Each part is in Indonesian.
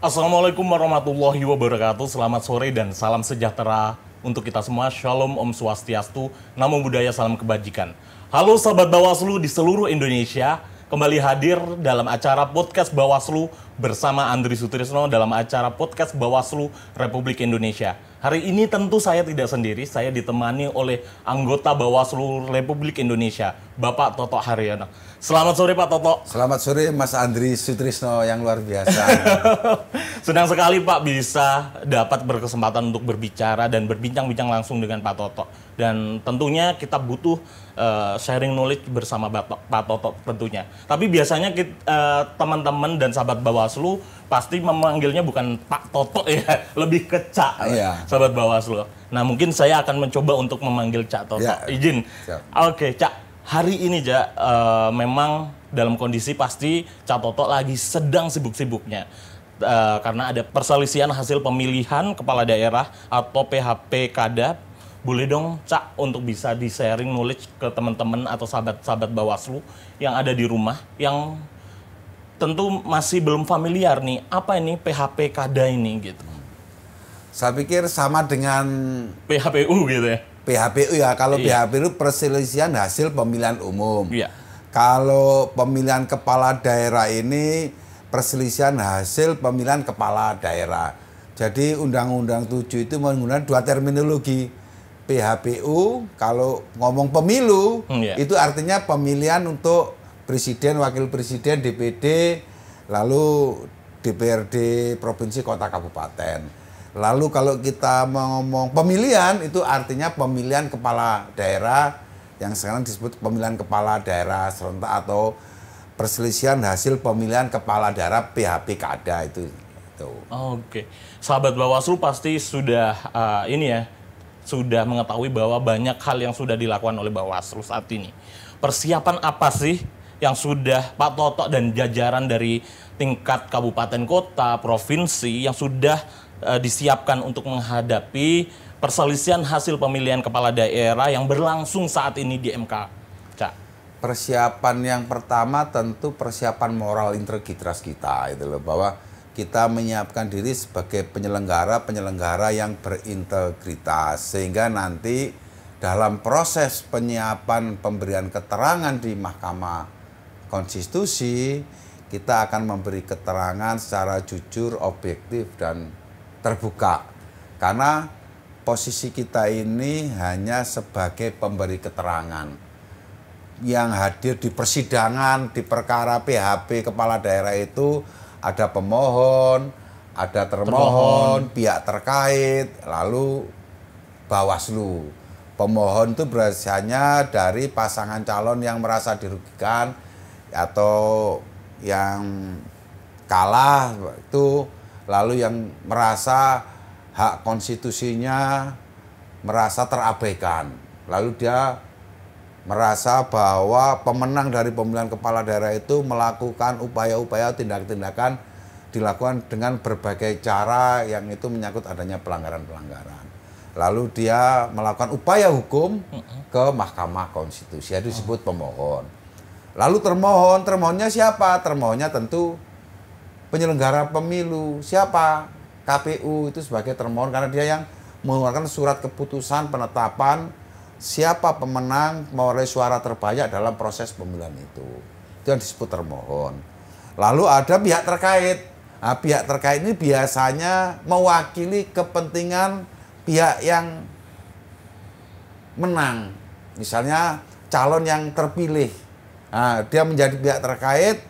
Assalamualaikum warahmatullahi wabarakatuh. Selamat sore dan salam sejahtera untuk kita semua. Shalom, Om Swastiastu, Namo Buddhaya, salam kebajikan. Halo sahabat Bawaslu di seluruh Indonesia. Kembali hadir dalam acara podcast Bawaslu bersama Andri Sutrisno dalam acara podcast Bawaslu Republik Indonesia. Hari ini tentu saya tidak sendiri, saya ditemani oleh anggota Bawaslu Republik Indonesia, Bapak Toto Haryono. Selamat sore Pak Toto. Selamat sore Mas Andri Sutrisno yang luar biasa. Senang sekali Pak bisa dapat berkesempatan untuk berbicara dan berbincang-bincang langsung dengan Pak Toto. Dan tentunya kita butuh sharing knowledge bersama Pak Toto tentunya. Tapi biasanya teman-teman dan sahabat Bawaslu pasti memanggilnya bukan Pak Toto ya, lebih ke Cak, sahabat Bawaslu. Nah mungkin saya akan mencoba untuk memanggil Cak Toto. Ya. Izin. Oke, Cak. Hari ini, Cak, memang dalam kondisi pasti Cak Toto lagi sedang sibuk-sibuknya. Karena ada perselisihan hasil pemilihan kepala daerah atau PHP-Kada. Boleh dong, Cak, untuk bisa di-sharing knowledge ke teman-teman atau sahabat-sahabat Bawaslu yang ada di rumah, yang tentu masih belum familiar nih, apa ini PHP-Kada ini, gitu. Saya pikir sama dengan PHPU gitu ya? PHPU ya, kalau PHPU perselisihan hasil pemilihan umum. Iya. Kalau pemilihan kepala daerah ini perselisihan hasil pemilihan kepala daerah. Jadi Undang-Undang 7 itu menggunakan dua terminologi. PHPU kalau ngomong pemilu itu artinya pemilihan untuk presiden, wakil presiden, DPD, lalu DPRD provinsi, kota, kabupaten. Lalu kalau kita ngomong pemilihan itu artinya pemilihan kepala daerah yang sekarang disebut pemilihan kepala daerah serentak atau perselisihan hasil pemilihan kepala daerah PHP-Kada itu. Oke, sahabat Bawaslu pasti sudah sudah mengetahui bahwa banyak hal yang sudah dilakukan oleh Bawaslu saat ini. Persiapan apa sih yang sudah Pak Toto dan jajaran dari tingkat kabupaten kota, provinsi yang sudah disiapkan untuk menghadapi perselisihan hasil pemilihan kepala daerah yang berlangsung saat ini di MK, Cak? Persiapan yang pertama tentu persiapan moral integritas kita, itu loh, bahwa kita menyiapkan diri sebagai penyelenggara yang berintegritas, sehingga nanti dalam proses penyiapan pemberian keterangan di Mahkamah Konstitusi kita akan memberi keterangan secara jujur, objektif, dan terbuka, karena posisi kita ini hanya sebagai pemberi keterangan yang hadir di persidangan di perkara PHP kepala daerah. Itu ada pemohon, ada termohon, pihak terkait, lalu Bawaslu. Pemohon itu biasanya dari pasangan calon yang merasa dirugikan atau yang kalah itu, lalu yang merasa hak konstitusinya merasa terabaikan. Lalu dia merasa bahwa pemenang dari pemilihan kepala daerah itu melakukan upaya-upaya tindak-tindakan dilakukan dengan berbagai cara yang itu menyangkut adanya pelanggaran-pelanggaran. Lalu dia melakukan upaya hukum ke Mahkamah Konstitusi, itu disebut pemohon. Lalu termohonnya siapa? Termohonnya tentu penyelenggara pemilu. Siapa? KPU itu sebagai termohon, karena dia yang mengeluarkan surat keputusan penetapan siapa pemenang memperoleh suara terbanyak dalam proses pemilihan itu. Itu yang disebut termohon. Lalu ada pihak terkait. Nah, pihak terkait ini biasanya mewakili kepentingan pihak yang menang. Misalnya calon yang terpilih. Nah, dia menjadi pihak terkait.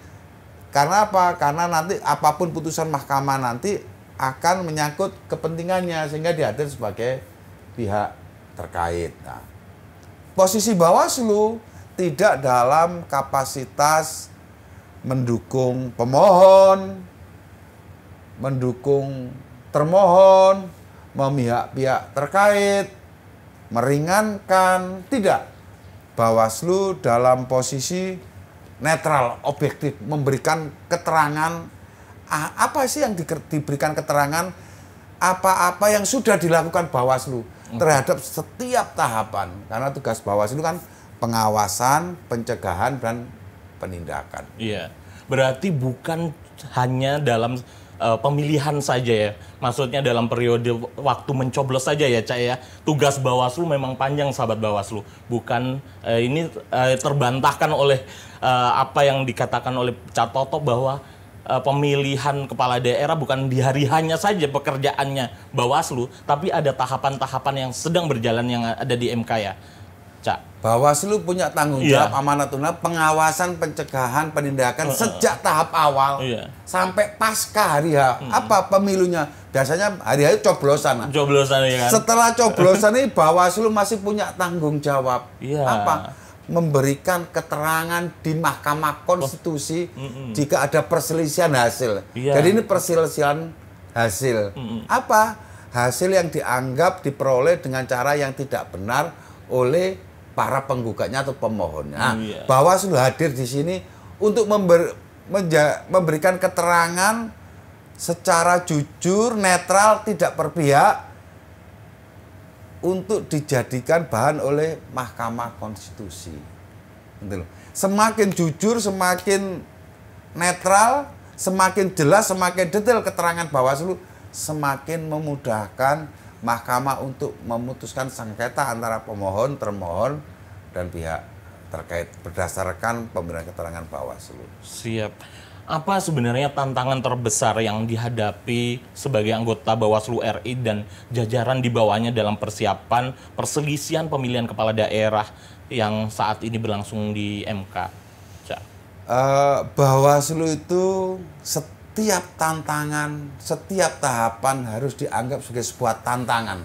Karena apa? Karena nanti apapun putusan mahkamah nanti akan menyangkut kepentingannya, sehingga dia hadir sebagai pihak terkait. Nah, posisi Bawaslu tidak dalam kapasitas mendukung pemohon, mendukung termohon, memihak-pihak terkait, meringankan, tidak. Bawaslu dalam posisi netral, objektif, memberikan keterangan apa sih yang diberikan keterangan, apa-apa yang sudah dilakukan Bawaslu terhadap setiap tahapan. Karena tugas Bawaslu kan pengawasan, pencegahan, dan penindakan. Iya, berarti bukan hanya dalam pemilihan saja ya. Maksudnya dalam periode waktu mencoblos saja ya, Cak ya. Tugas Bawaslu memang panjang, sahabat Bawaslu. Bukan ini terbantahkan oleh apa yang dikatakan oleh Cak Toto bahwa pemilihan kepala daerah bukan di hari hanya saja pekerjaannya Bawaslu, tapi ada tahapan-tahapan yang sedang berjalan yang ada di MK ya, Cak. Bawaslu punya tanggung jawab amanat undang pengawasan, pencegahan, penindakan sejak tahap awal sampai pasca hari H. Apa pemilunya? Biasanya hari H coblosan. Coblosan ya kan. Setelah coblosan ini Bawaslu masih punya tanggung jawab. Apa? Memberikan keterangan di Mahkamah Konstitusi jika ada perselisihan hasil. Jadi ini perselisihan hasil. Apa? Hasil yang dianggap diperoleh dengan cara yang tidak benar oleh para penggugatnya atau pemohonnya. Bawaslu hadir di sini untuk memberikan keterangan secara jujur, netral, tidak berpihak untuk dijadikan bahan oleh Mahkamah Konstitusi. Semakin jujur, semakin netral, semakin jelas, semakin detail keterangan Bawaslu, semakin memudahkan Mahkamah untuk memutuskan sengketa antara pemohon, termohon, dan pihak terkait berdasarkan pemberian keterangan Bawaslu. Siap. Apa sebenarnya tantangan terbesar yang dihadapi sebagai anggota Bawaslu RI dan jajaran di bawahnya dalam persiapan perselisihan pemilihan kepala daerah yang saat ini berlangsung di MK? Bawaslu itu setiap tantangan, setiap tahapan harus dianggap sebagai sebuah tantangan.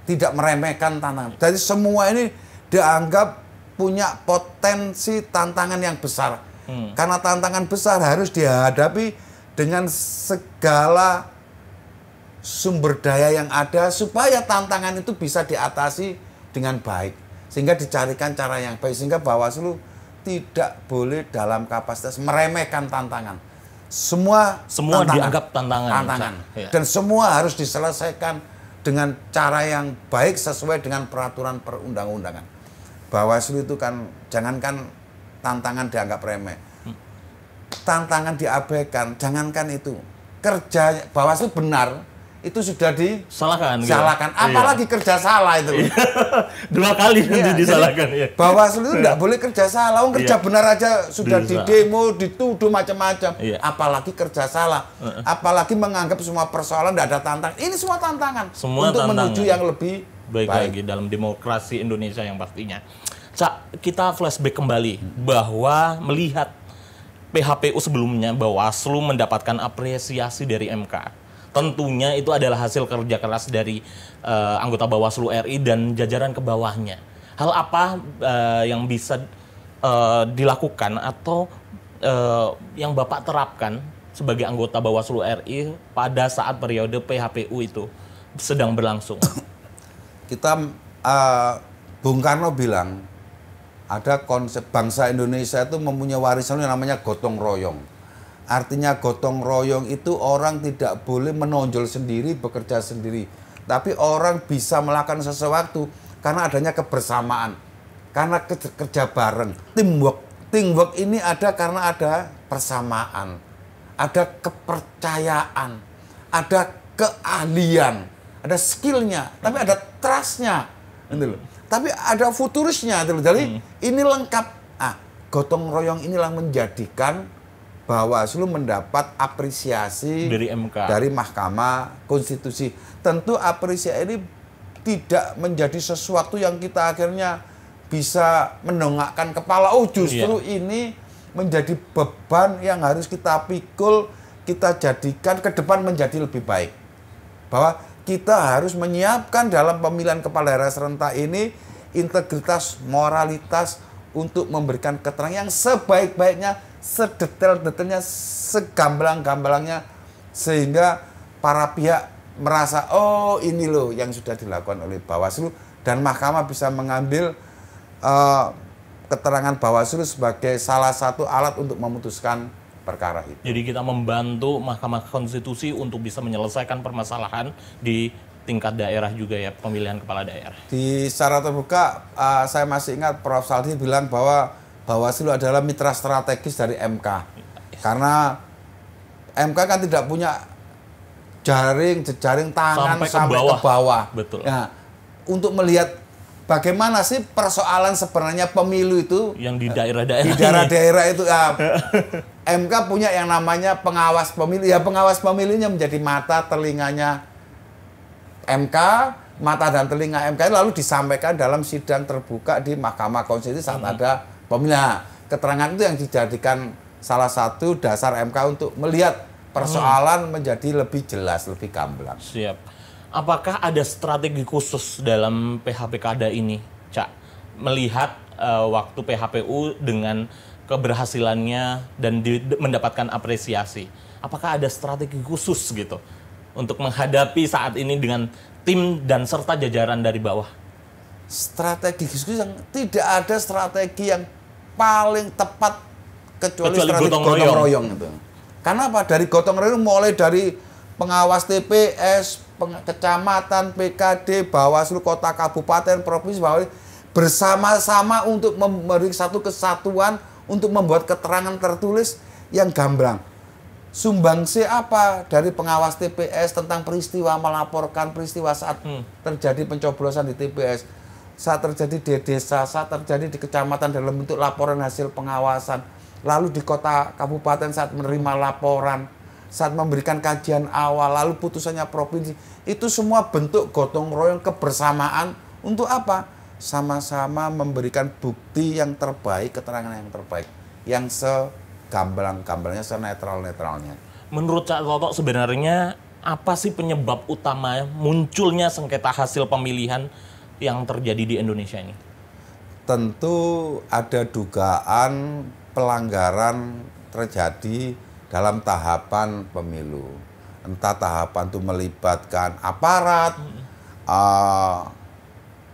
Tidak meremehkan tantangan. Jadi semua ini dianggap punya potensi tantangan yang besar. Karena tantangan besar harus dihadapi dengan segala sumber daya yang ada supaya tantangan itu bisa diatasi dengan baik. Sehingga dicarikan cara yang baik. Sehingga Bawaslu tidak boleh dalam kapasitas meremehkan tantangan. Semua tantangan, dianggap tantangan. Dan semua harus diselesaikan dengan cara yang baik sesuai dengan peraturan perundang-undangan. Bawaslu itu kan jangankan tantangan dianggap remeh, tantangan diabaikan, jangankan itu. Kerja Bawaslu benar itu sudah disalahkan. Apalagi kerja salah itu. Dua kali nanti disalahkan. Bawaslu itu tidak boleh kerja salah. Kerja benar aja sudah didemo, dituduh macam-macam. Apalagi kerja salah. Apalagi menganggap semua persoalan tidak ada tantangan. Ini semua tantangan untuk menuju yang lebih baik lagi dalam demokrasi Indonesia yang pastinya. Cak, kita flashback kembali bahwa melihat PHPU sebelumnya Bawaslu mendapatkan apresiasi dari MK. Tentunya itu adalah hasil kerja keras dari anggota Bawaslu RI dan jajaran ke bawahnya. Hal apa yang bisa dilakukan atau yang Bapak terapkan sebagai anggota Bawaslu RI pada saat periode PHPU itu sedang berlangsung? Kita Bung Karno bilang ada konsep bangsa Indonesia itu mempunyai warisan yang namanya gotong royong. Artinya gotong royong itu orang tidak boleh menonjol sendiri, bekerja sendiri. Tapi orang bisa melakukan sesuatu karena adanya kebersamaan. Karena kerja bareng. Teamwork. Teamwork ini ada karena ada persamaan. Ada kepercayaan. Ada keahlian. Ada skillnya. Tapi ada trustnya. Tapi ada futurisnya. Jadi ini lengkap. Gotong royong inilah menjadikan Bawaslu mendapat apresiasi dari MK, dari Mahkamah Konstitusi. Tentu apresiasi ini tidak menjadi sesuatu yang kita akhirnya bisa mendongakkan kepala. Oh justru ini menjadi beban yang harus kita pikul, kita jadikan ke depan menjadi lebih baik. Bahwa kita harus menyiapkan dalam pemilihan kepala daerah serentak ini integritas, moralitas untuk memberikan keterangan yang sebaik-baiknya, sedetail-detailnya, segamblang-gamblangnya, sehingga para pihak merasa oh ini loh yang sudah dilakukan oleh Bawaslu, dan Mahkamah bisa mengambil keterangan Bawaslu sebagai salah satu alat untuk memutuskan perkara itu. Jadi kita membantu Mahkamah Konstitusi untuk bisa menyelesaikan permasalahan di tingkat daerah juga ya, pemilihan kepala daerah. Di secara terbuka, saya masih ingat Prof. Saldi bilang bahwa Bawaslu adalah mitra strategis dari MK. Karena MK kan tidak punya jejaring tangan sampai ke bawah. Betul. Nah, untuk melihat bagaimana sih persoalan sebenarnya pemilu itu yang di daerah-daerah. Di daerah-daerah itu ya, MK punya yang namanya pengawas pemilu. Ya pengawas pemilunya menjadi mata telinganya MK, mata dan telinga MK lalu disampaikan dalam sidang terbuka di Mahkamah Konstitusi saat ada pemilu. Nah, keterangan itu yang dijadikan salah satu dasar MK untuk melihat persoalan menjadi lebih jelas, lebih gamblang. Siap. Apakah ada strategi khusus dalam PHPKada ini, Cak? Melihat waktu PHPU dengan keberhasilannya dan mendapatkan apresiasi. Apakah ada strategi khusus gitu untuk menghadapi saat ini dengan tim dan serta jajaran dari bawah? Strategi khusus yang tidak ada strategi yang paling tepat kecuali strategi gotong royong itu. Karena apa? Dari gotong royong mulai dari pengawas TPS, kecamatan, PKD, Bawaslu, kota, kabupaten, provinsi, bersama-sama untuk memberi satu kesatuan untuk membuat keterangan tertulis yang gamblang. Sumbangsi apa dari pengawas TPS tentang peristiwa, melaporkan peristiwa saat terjadi pencoblosan di TPS, saat terjadi di desa, saat terjadi di kecamatan dalam bentuk laporan hasil pengawasan, lalu di kota kabupaten saat menerima laporan, saat memberikan kajian awal, lalu putusannya provinsi. Itu semua bentuk gotong royong kebersamaan untuk apa? Sama-sama memberikan bukti yang terbaik, keterangan yang terbaik, yang segamblang-gamblangnya, senetral-netralnya. Menurut Cak Toto sebenarnya apa sih penyebab utama munculnya sengketa hasil pemilihan yang terjadi di Indonesia ini? Tentu ada dugaan pelanggaran terjadi dalam tahapan pemilu. Entah tahapan itu melibatkan aparat,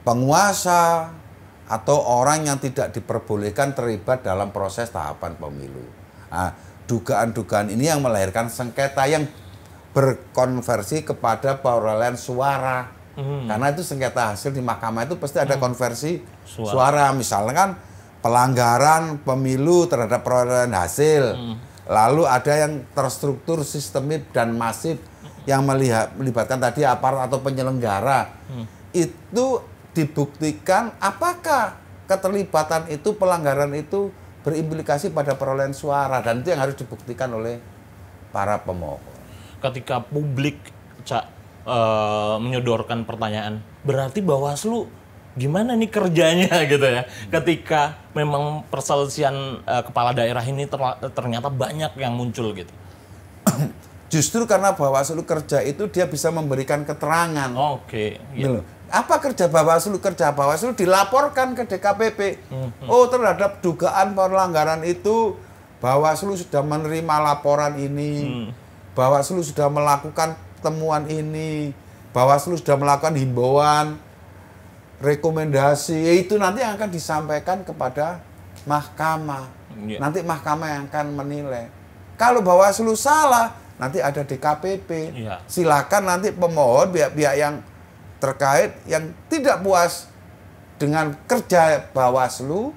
penguasa, atau orang yang tidak diperbolehkan terlibat dalam proses tahapan pemilu. Nah, dugaan-dugaan ini yang melahirkan sengketa yang berkonversi kepada perolehan suara. Karena itu sengketa hasil di mahkamah itu pasti ada konversi suara. Misalnya kan pelanggaran pemilu terhadap perolehan hasil. Lalu ada yang terstruktur, sistemik, dan masif yang melibatkan tadi aparat atau penyelenggara. Itu dibuktikan apakah keterlibatan itu, pelanggaran itu berimplikasi pada perolehan suara. Dan itu yang harus dibuktikan oleh para pemohon. Ketika publik, Cak, menyodorkan pertanyaan, berarti Bawaslu gimana nih kerjanya gitu ya? Ketika memang perselisihan kepala daerah ini ternyata banyak yang muncul gitu. Justru karena Bawaslu kerja itu dia bisa memberikan keterangan. Oke. Gitu. Apa kerja Bawaslu? Kerja Bawaslu dilaporkan ke DKPP. Oh, terhadap dugaan pelanggaran itu Bawaslu sudah menerima laporan ini. Bawaslu sudah melakukan temuan ini. Bawaslu sudah melakukan himbauan, rekomendasi. Itu nanti yang akan disampaikan kepada mahkamah. Nanti mahkamah yang akan menilai. Kalau Bawaslu salah, nanti ada DKPP. Silakan nanti pemohon, pihak-pihak yang terkait yang tidak puas dengan kerja Bawaslu,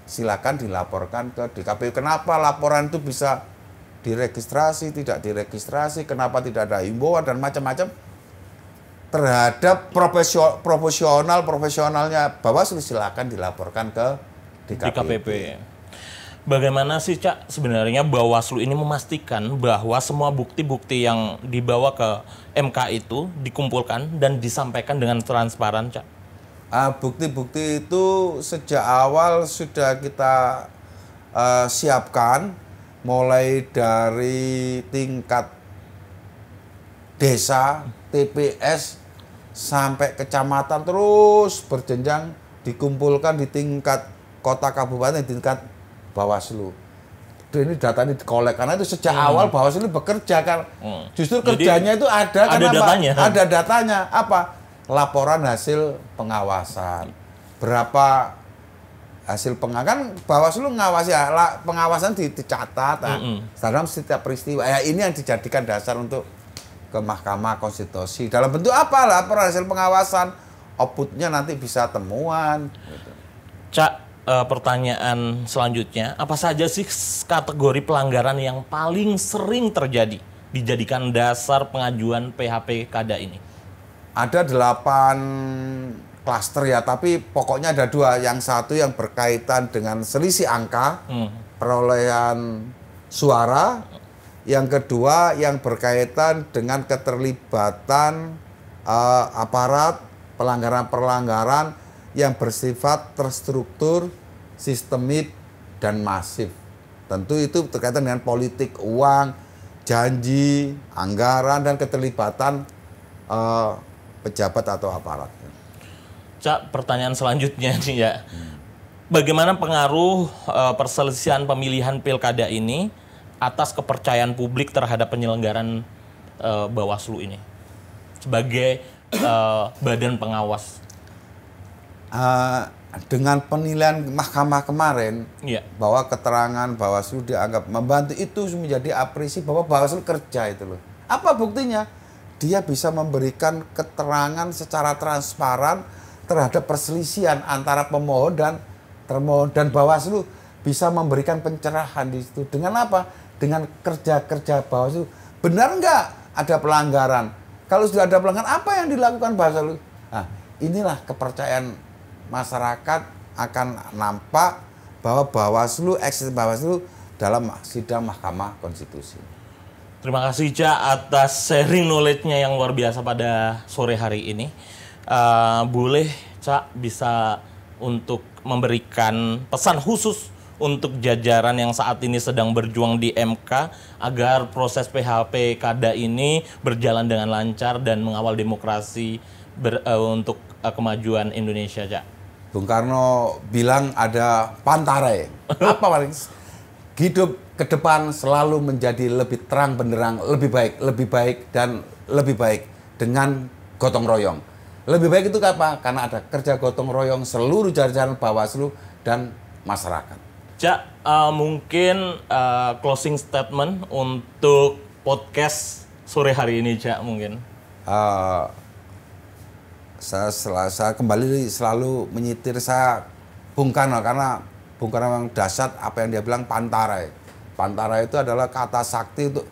silakan dilaporkan ke DKPP. Kenapa laporan itu bisa diregistrasi, tidak diregistrasi, kenapa tidak ada himbauan dan macam-macam. Terhadap profesionalnya Bawaslu silakan dilaporkan ke DKPP. Bagaimana sih, Cak, sebenarnya Bawaslu ini memastikan bahwa semua bukti-bukti yang dibawa ke MK itu dikumpulkan dan disampaikan dengan transparan, Cak? Bukti-bukti itu sejak awal sudah kita siapkan, mulai dari tingkat desa, TPS, sampai kecamatan, terus berjenjang dikumpulkan di tingkat kota, kabupaten, di tingkat Bawaslu. Ini data ini dikolek karena itu sejak awal Bawaslu bekerja kan. Justru kerjanya itu ada datanya. Ada datanya. Apa? Laporan hasil pengawasan. Berapa hasil pengawasan? Bawaslu ngawasi, pengawasan dicatat dalam setiap peristiwa. Ya, ini yang dijadikan dasar untuk ke Mahkamah Konstitusi. Dalam bentuk apa? Laporan hasil pengawasan. Outputnya nanti bisa temuan. Gitu. Cak, pertanyaan selanjutnya, apa saja sih kategori pelanggaran yang paling sering terjadi dijadikan dasar pengajuan PHP KADA ini? Ada 8 klaster ya, tapi pokoknya ada 2. Yang satu yang berkaitan dengan selisih angka, perolehan suara. Yang kedua yang berkaitan dengan keterlibatan aparat, pelanggaran-pelanggaran yang bersifat terstruktur, sistemik, dan masif. Tentu itu berkaitan dengan politik uang, janji, anggaran, dan keterlibatan pejabat atau aparat. Cak, pertanyaan selanjutnya nih ya. Bagaimana pengaruh perselisihan pemilihan pilkada ini atas kepercayaan publik terhadap penyelenggaraan Bawaslu ini sebagai badan pengawas? Dengan penilaian mahkamah kemarin, bahwa keterangan Bawaslu dianggap membantu, itu menjadi apresiasi bahwa Bawaslu kerja itu loh. Apa buktinya? Dia bisa memberikan keterangan secara transparan terhadap perselisihan antara pemohon dan termohon, dan Bawaslu bisa memberikan pencerahan di situ. Dengan apa? Dengan kerja-kerja Bawaslu. Benar nggak ada pelanggaran? Kalau sudah ada pelanggaran, apa yang dilakukan Bawaslu? Nah, inilah kepercayaan masyarakat akan nampak bahwa Bawaslu, eksistensi Bawaslu dalam sidang Mahkamah Konstitusi. Terima kasih Cak atas sharing knowledge-nya yang luar biasa pada sore hari ini. Boleh Cak bisa untuk memberikan pesan khusus untuk jajaran yang saat ini sedang berjuang di MK agar proses PHP KADA ini berjalan dengan lancar dan mengawal demokrasi untuk kemajuan Indonesia, Cak. Bung Karno bilang ada pantare. Apa paling? Hidup ke depan selalu menjadi lebih terang benderang, lebih baik dan lebih baik dengan gotong royong. Lebih baik itu apa? Karena ada kerja gotong royong seluruh jajaran Bawaslu dan masyarakat. Cak, mungkin closing statement untuk podcast sore hari ini, Cak, mungkin. Saya kembali selalu menyitir Bung Karno, karena Bung Karno memang dahsyat apa yang dia bilang pantara. Pantara itu adalah kata sakti untuk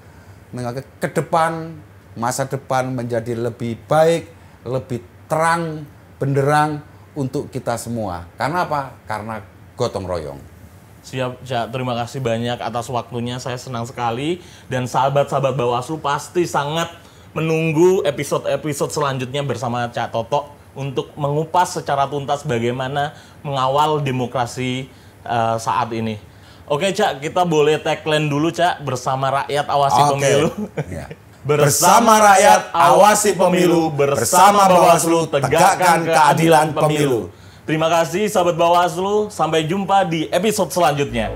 ke depan, masa depan menjadi lebih baik, lebih terang benderang untuk kita semua. Karena apa? Karena gotong royong. Siap, Cak. Terima kasih banyak atas waktunya. Saya senang sekali. Dan sahabat-sahabat Bawaslu pasti sangat menunggu episode-episode selanjutnya bersama Cak Toto untuk mengupas secara tuntas bagaimana mengawal demokrasi saat ini. Oke, Cak. Kita boleh tagline dulu, Cak. Bersama rakyat awasi pemilu. Ya. Bersama rakyat awasi pemilu, bersama Bawaslu tegakkan keadilan pemilu. Terima kasih sahabat Bawaslu, sampai jumpa di episode selanjutnya.